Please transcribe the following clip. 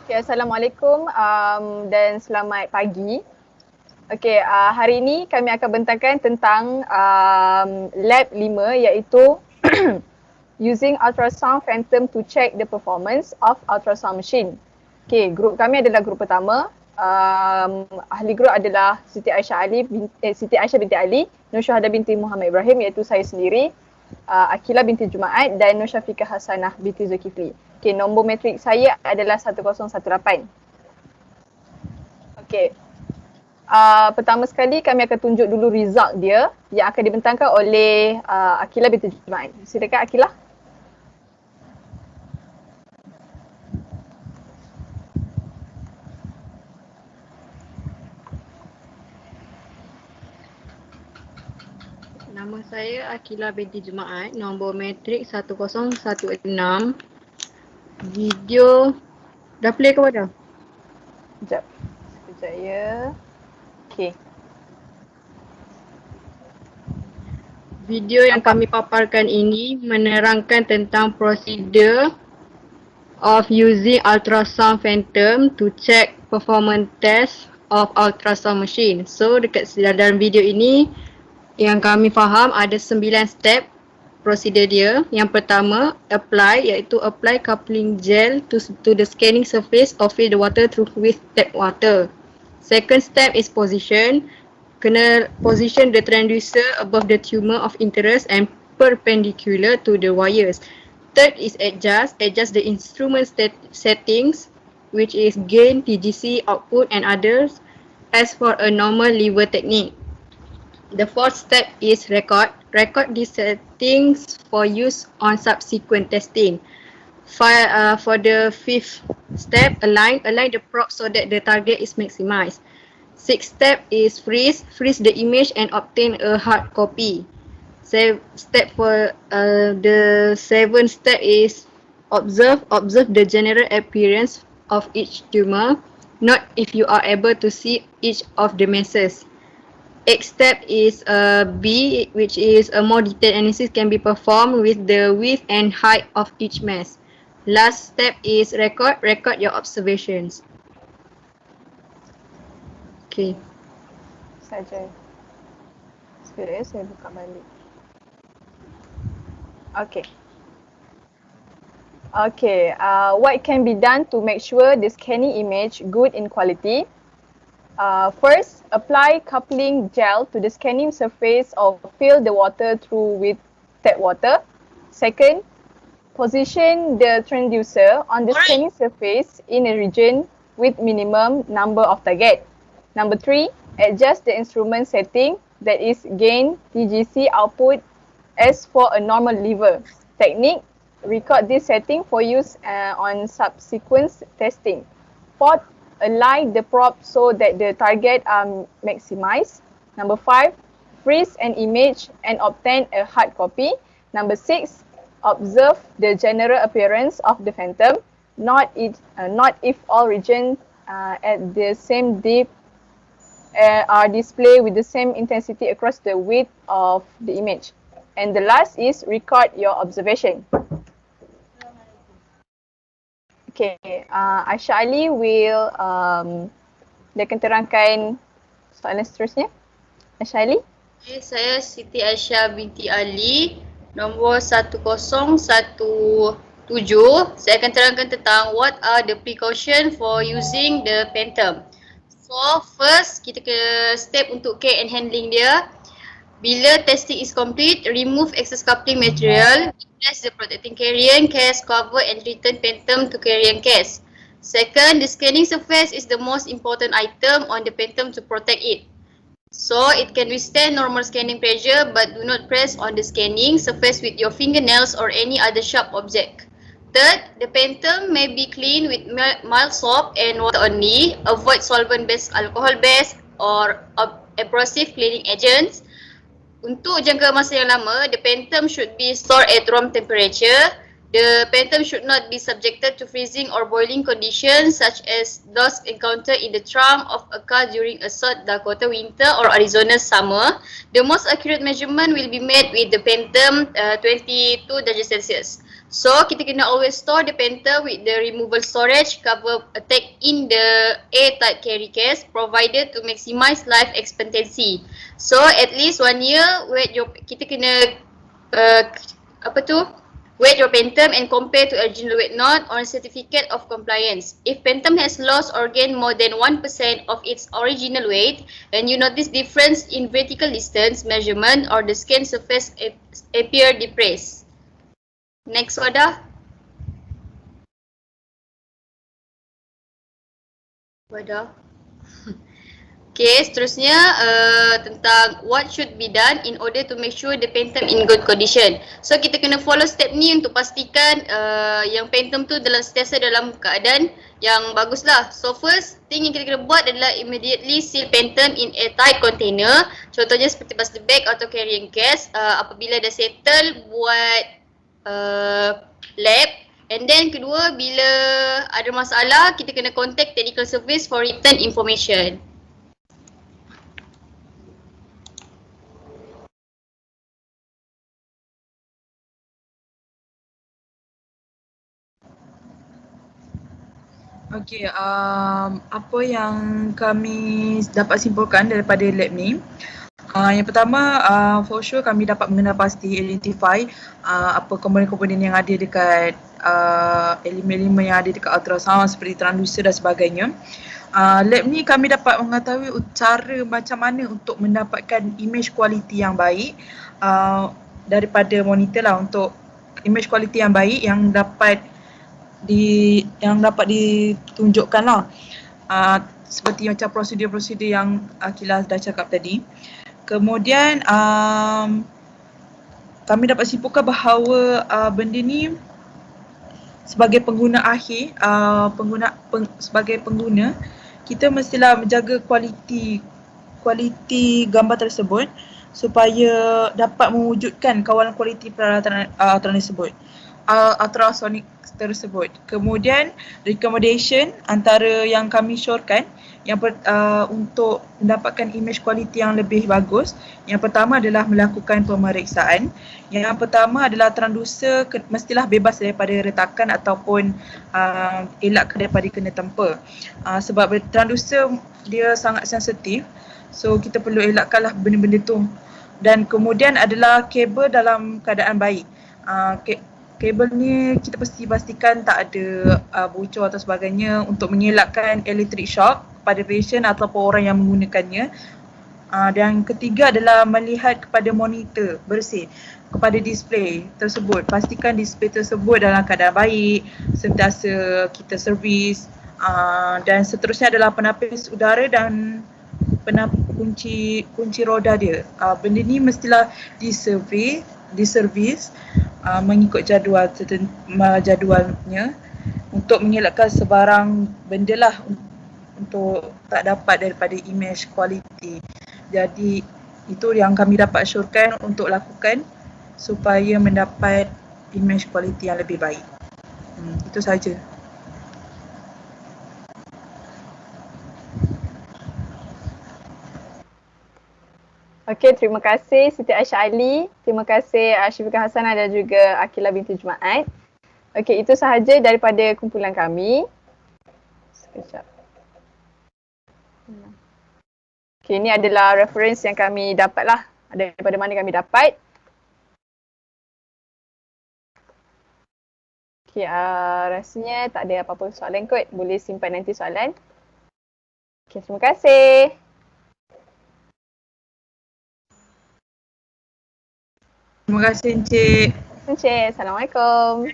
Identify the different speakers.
Speaker 1: Okay, Assalamualaikum dan selamat pagi. Okay, hari ini kami akan bentangkan tentang lab 5 iaitu using ultrasound phantom to check the performance of ultrasound machine. Okay, grup kami adalah grup pertama. Ahli grup adalah Siti Aisyah binti Ali, Nur Syuhada binti Muhammad Ibrahim iaitu saya sendiri, Akila binti Jumaat dan Nur Syafiqah Hasanah binti Zulkifli. Okay, nombor matrik saya adalah 1018. Okay. Pertama sekali kami akan tunjuk dulu result dia yang akan dibentangkan oleh Akila binti Jumaat. Silakan Akila.
Speaker 2: Nama saya Akila binti Jumaat, nombor matrik 1016. Video dah play ke mana?
Speaker 1: Sekejap. Sekejap ya. Okay.
Speaker 2: Video yang kami paparkan ini menerangkan tentang prosedur of using ultrasound phantom to check performance test of ultrasound machine. So dekat dalam video ini yang kami faham ada 9 step prosedur dia. Yang pertama, apply, iaitu apply coupling gel to the scanning surface or fill the water through with tap water. Second step is position. Kena position the transducer above the tumor of interest and perpendicular to the wires. Third is adjust the instrument settings, which is gain, TGC, output and others as for a normal lever technique. The fourth step is record these settings for use on subsequent testing. For the fifth step, align the probe so that the target is maximized. Sixth step is freeze the image and obtain a hard copy. The seventh step is observe the general appearance of each tumor, not if you are able to see each of the masses. Eighth step is B, which is a more detailed analysis can be performed with the width and height of each mass. Last step is record your observations. Okay.
Speaker 1: Saja. Sekejap ya, saya buka balik. Okay. Okay, what can be done to make sure the scanning image good in quality? First, apply coupling gel to the scanning surface or fill the water through with tap water. Second, position the transducer on the scanning surface in a region with minimum number of target. Number 3, adjust the instrument setting, that is gain, TGC, output as for a normal lever technique. Record this setting for use on subsequent testing. Fourth, align the probe so that the target are maximized. Number 5, freeze an image and obtain a hard copy. Number 6, observe the general appearance of the phantom, not if all regions at the same depth are displayed with the same intensity across the width of the image. And the last is record your observation. Okay, Aisyah Ali will dia akan terangkan soalan seterusnya. Aisyah Ali.
Speaker 2: Okay, saya Siti Aisyah binti Ali, nombor 1017. Saya akan terangkan tentang what are the precaution for using the phantom. So first, kita ke step untuk care and handling dia. Bila testing is complete, remove excess coupling material, replace the protecting carrier case cover and return phantom to carrier case. Second, the scanning surface is the most important item on the phantom to protect it. So it can withstand normal scanning pressure, but do not press on the scanning surface with your fingernails or any other sharp object. Third, the phantom may be cleaned with mild soap and water only. Avoid solvent-based, alcohol-based or abrasive cleaning agents. Untuk jangka masa yang lama, the phantom should be stored at room temperature. The phantom should not be subjected to freezing or boiling conditions such as those encountered in the trunk of a car during a South Dakota winter or Arizona summer. The most accurate measurement will be made with the phantom 22 degrees Celsius. So, kita kena always store the phantom with the removable storage cover attacked in the airtight carry case provided to maximize life expectancy. So, at least 1 year, kita kena apa tu? Weight your phantom and compare to original weight note or certificate of compliance. If phantom has lost or gained more than 1% of its original weight and you notice difference in vertical distance measurement or the scan surface appear depressed. Next, Wada. Wada. Okay, seterusnya tentang what should be done in order to make sure the phantom in good condition. So, kita kena follow step ni untuk pastikan yang phantom tu sentiasa dalam keadaan yang bagus lah. So, first thing yang kita kena buat adalah immediately seal phantom in airtight container. Contohnya seperti plastic bag atau carrying case. Apabila dah settle buat lab. And then kedua, bila ada masalah, kita kena contact technical service for return information.
Speaker 3: Okey, apa yang kami dapat simpulkan daripada lab ni, yang pertama, for sure kami dapat mengenal pasti, identify apa komponen-komponen yang ada dekat elemen-elemen yang ada dekat ultrasound seperti transducer dan sebagainya. Lab ni kami dapat mengetahui cara macam mana untuk mendapatkan image quality yang baik daripada monitor lah, untuk image quality yang baik yang dapat ditunjukkan lah, seperti macam prosedur-prosedur yang Akila dah cakap tadi. Kemudian kami dapat simpulkan bahawa benda ni sebagai pengguna akhir, sebagai pengguna, kita mestilah menjaga kualiti gambar tersebut supaya dapat mewujudkan kawalan kualiti peralatan ultrasonic tersebut. Kemudian recommendation antara yang kami syorkan untuk mendapatkan image quality yang lebih bagus, yang pertama adalah melakukan pemeriksaan. Yang pertama adalah transducer mestilah bebas daripada retakan ataupun elak daripada kena tempa. Sebab transducer dia sangat sensitif, so kita perlu elakkanlah benda-benda tu. Dan kemudian adalah kabel dalam keadaan baik. Kabel ni kita pastikan tak ada bocor atau sebagainya untuk mengelakkan electric shock kepada pasien ataupun orang yang menggunakannya. Dan ketiga adalah melihat kepada monitor bersih, kepada display tersebut. Pastikan display tersebut dalam keadaan baik, sentiasa kita servis. Dan seterusnya adalah penapis udara dan kunci roda dia. Benda ni mestilah diservis mengikut jadualnya untuk mengelakkan sebarang benda lah untuk tak dapat daripada image quality. Jadi itu yang kami dapat syorkan untuk lakukan supaya mendapat image quality yang lebih baik. Itu saja.
Speaker 1: Okey, terima kasih Siti Aisyah Ali. Terima kasih Syifikah Hasanah dan juga Akila binti Jumaat. Okey, itu sahaja daripada kumpulan kami. Sekejap. Okey, ini adalah reference yang kami dapat lah. Daripada mana kami dapat. Okey, rasanya tak ada apa-apa soalan kot. Boleh simpan nanti soalan. Okey, terima kasih.
Speaker 3: Terima kasih Encik.
Speaker 1: Assalamualaikum.